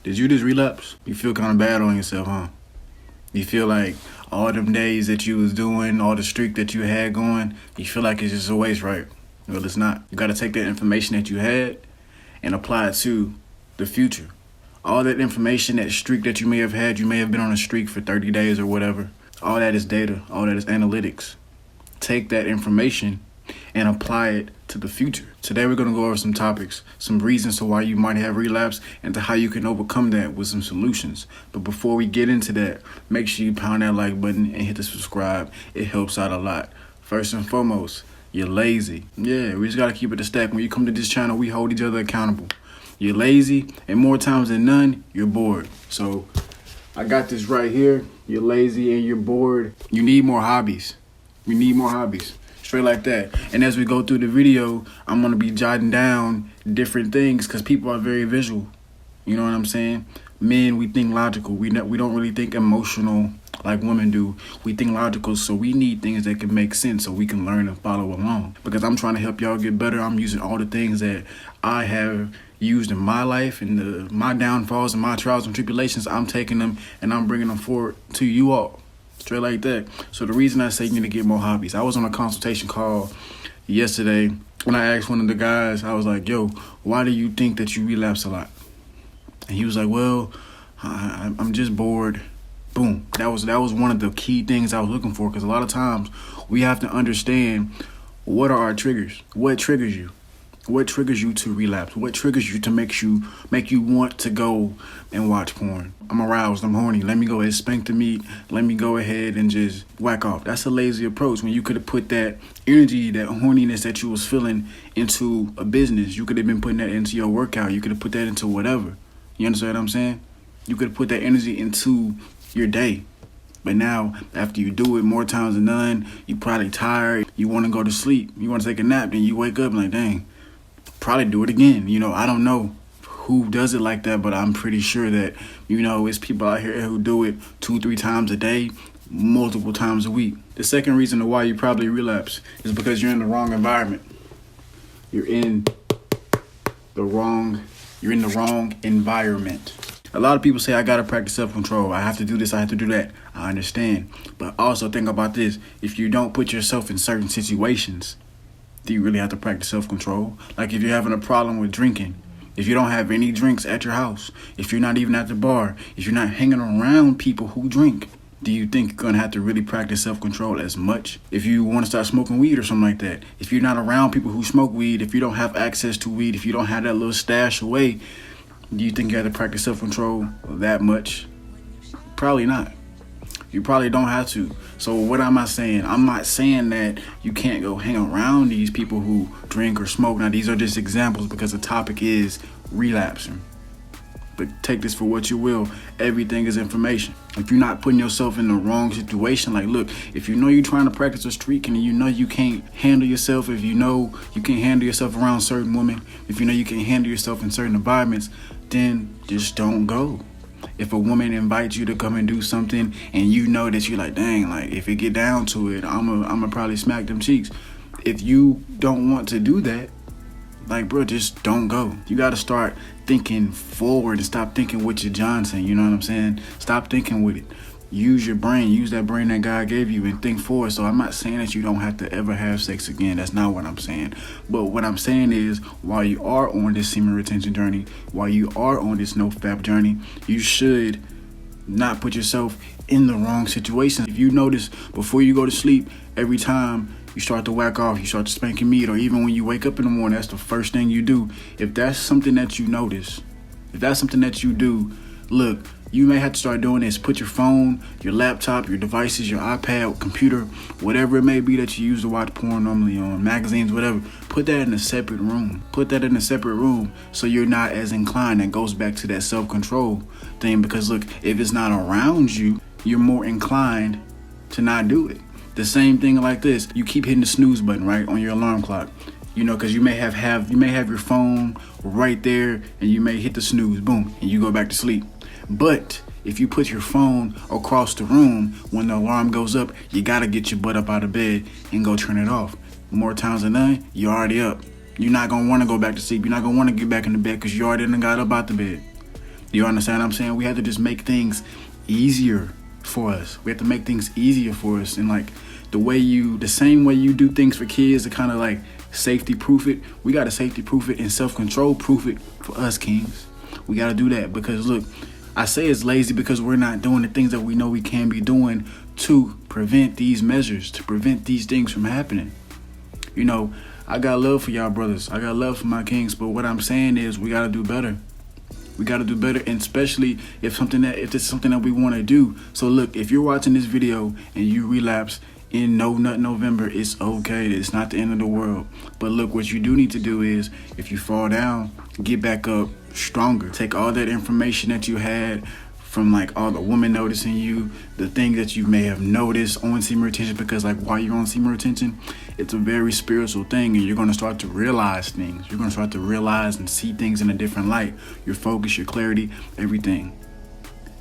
Did you just relapse? You feel kind of bad on yourself, huh? You feel like all them days that you was doing, all the streak that you had going, you feel like it's just a waste, right? Well, it's not. You got to take that information that you had and apply it to the future. All that information, that streak that you may have had, you may have been on a streak for 30 days or whatever. All that is data. All that is analytics. Take that information and apply it to the future. Today we're going to go over some topics, some reasons to why you might have relapse, and to how you can overcome that with some solutions. But before we get into that, make sure you pound that like button and hit the subscribe. It helps out a lot. First and foremost, you're lazy. Yeah, we just got to keep it a stack. When you come to this channel, we hold each other accountable. You're lazy, and more times than none, you're bored. So I got this right here. You're lazy and you're bored. You need more hobbies. You need more hobbies. Straight like that. And as we go through the video, I'm going to be jotting down different things because people are very visual. You know what I'm saying? Men, we think logical. We don't really think emotional like women do. We think logical, so we need things that can make sense so we can learn and follow along. Because I'm trying to help y'all get better. I'm using all the things that I have used in my life and my downfalls and my trials and tribulations. I'm taking them and I'm bringing them forward to you all. Straight like that. So the reason I say you need to get more hobbies, I was on a consultation call yesterday when I asked one of the guys, I was like, yo, why do you think that you relapse a lot? And he was like, well, I'm just bored. Boom. That was one of the key things I was looking for, because a lot of times we have to understand, what are our triggers? What triggers you? What triggers you to relapse? What triggers you to make you want to go and watch porn? I'm aroused, I'm horny, let me go ahead and spank the meat, let me go ahead and just whack off. That's a lazy approach. When you could have put that energy, that horniness that you was feeling into a business, you could have been putting that into your workout, you could have put that into whatever. You understand what I'm saying? You could have put that energy into your day. But now, after you do it more times than none, you probably tired, you want to go to sleep, you want to take a nap, then you wake up and like, dang, probably do it again. You know, I don't know who does it like that, but I'm pretty sure that, you know, it's people out here who do it 2-3 times a day, multiple times a week. The second reason why you probably relapse is because you're in the wrong environment. You're in the wrong environment. A lot of people say, I gotta practice self-control. I have to do this, I have to do that. I understand. But also think about this. If you don't put yourself in certain situations, do you really have to practice self-control? Like if you're having a problem with drinking, if you don't have any drinks at your house, if you're not even at the bar, if you're not hanging around people who drink, do you think you're going to have to really practice self-control as much? If you want to start smoking weed or something like that, if you're not around people who smoke weed, if you don't have access to weed, if you don't have that little stash away, do you think you have to practice self-control that much? Probably not. You probably don't have to. So what am I saying? I'm not saying that you can't go hang around these people who drink or smoke. Now, these are just examples because the topic is relapsing. But take this for what you will. Everything is information. If you're not putting yourself in the wrong situation, like, look, if you know you're trying to practice a streak and you know you can't handle yourself, if you know you can't handle yourself around certain women, if you know you can't handle yourself in certain environments, then just don't go. If a woman invites you to come and do something and you know that you're like, dang, like if it get down to it, I'm a probably smack them cheeks. If you don't want to do that, like, bro, just don't go. You got to start thinking forward and stop thinking with your Johnson. You know what I'm saying? Stop thinking with it. Use your brain. Use that brain that God gave you and think forward. So I'm not saying that you don't have to ever have sex again. That's not what I'm saying. But what I'm saying is, while you are on this semen retention journey, while you are on this no-fap journey, you should not put yourself in the wrong situation. If you notice before you go to sleep, every time you start to whack off, you start to spank your meat, or even when you wake up in the morning, that's the first thing you do. If that's something that you notice, if that's something that you do, look, you may have to start doing this. Put your phone, your laptop, your devices, your iPad, computer, whatever it may be that you use to watch porn normally on, magazines, whatever, put that in a separate room. Put that in a separate room so you're not as inclined. That goes back to that self-control thing, because look, if it's not around you, you're more inclined to not do it. The same thing like this. You keep hitting the snooze button, right, on your alarm clock. You know, because you may have your phone right there and you may hit the snooze, boom, and you go back to sleep. But if you put your phone across the room, when the alarm goes up, you got to get your butt up out of bed and go turn it off. More times than none, you're already up. You're not going to want to go back to sleep. You're not going to want to get back in the bed because you already done got up out the bed. You understand what I'm saying? We have to just make things easier for us. We have to make things easier for us. And like the same way you do things for kids to kind of like safety proof it, we got to safety proof it and self-control proof it for us kings. We got to do that because look, I say it's lazy because we're not doing the things that we know we can be doing to prevent these measures, to prevent these things from happening. You know, I got love for y'all brothers. I got love for my kings. But what I'm saying is we got to do better. We got to do better, and especially if it's something that we want to do. So look, if you're watching this video and you relapse in No Nut November, it's okay. It's not the end of the world. But look, what you do need to do is, if you fall down, get back up stronger. Take all that information that you had from like all the women noticing you, the things that you may have noticed on semen retention, because like while you're on semen retention, it's a very spiritual thing, and you're going to start to realize things. You're going to start to realize and see things in a different light. Your focus, your clarity, everything.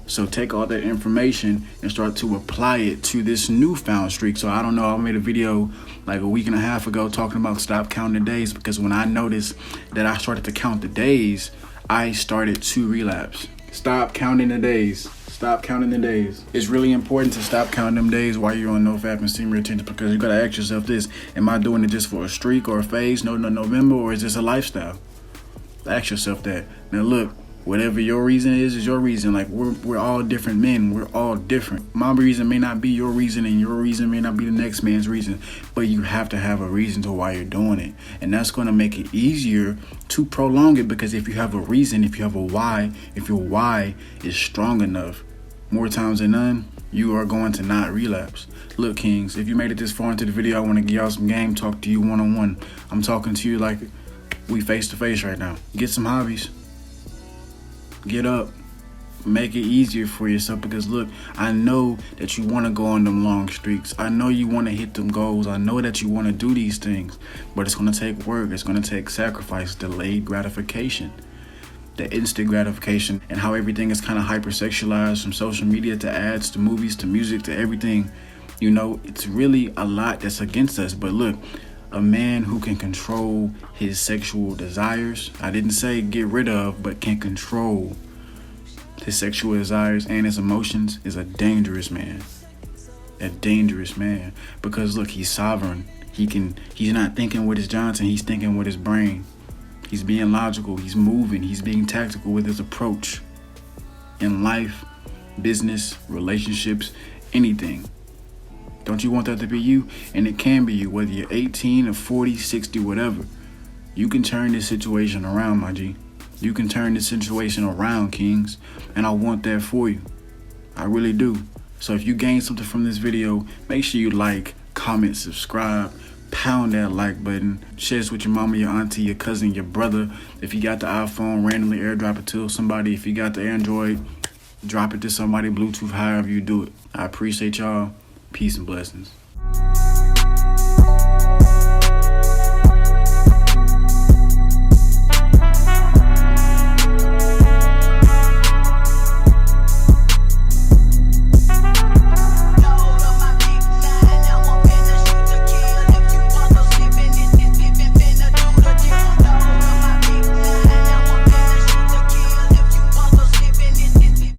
So take all that information and start to apply it to this newfound streak. So I don't know, I made a video like a week and a half ago talking about stop counting the days, because when I noticed that I started to count the days, I started to relapse. Stop counting the days. Stop counting the days. It's really important to stop counting them days while you're on NoFap and semen retention, because you gotta ask yourself this: am I doing it just for a streak or a phase, no November, or is this a lifestyle? Ask yourself that. Now look, whatever your reason is your reason. Like we're all different men. We're all different. My reason may not be your reason, and your reason may not be the next man's reason. But you have to have a reason to why you're doing it, and that's going to make it easier to prolong it. Because if you have a reason, if you have a why, if your why is strong enough, more times than none, you are going to not relapse. Look, kings, if you made it this far into the video, I want to give y'all some game talk to you one-on-one. I'm talking to you like we face to face right now. Get some hobbies. Get up, make it easier for yourself, because look, I know that you want to go on them long streaks. I know you want to hit them goals. I know that you want to do these things, but it's going to take work. It's going to take sacrifice, delayed gratification, the instant gratification, and how everything is kind of hypersexualized, from social media to ads to movies to music to everything. You know, it's really a lot that's against us. But look, a man who can control his sexual desires, I didn't say get rid of, but can control his sexual desires and his emotions, is a dangerous man. A dangerous man. Because look, he's sovereign. He's not thinking with his Johnson, he's thinking with his brain. He's being logical, he's moving, he's being tactical with his approach. In life, business, relationships, anything. Don't you want that to be you? And it can be you, whether you're 18 or 40, 60, whatever. You can turn this situation around, my G. You can turn this situation around, kings. And I want that for you. I really do. So if you gain something from this video, make sure you like, comment, subscribe, pound that like button. Share this with your mama, your auntie, your cousin, your brother. If you got the iPhone, randomly airdrop it to somebody. If you got the Android, drop it to somebody, Bluetooth, however you do it. I appreciate y'all. Peace and blessings.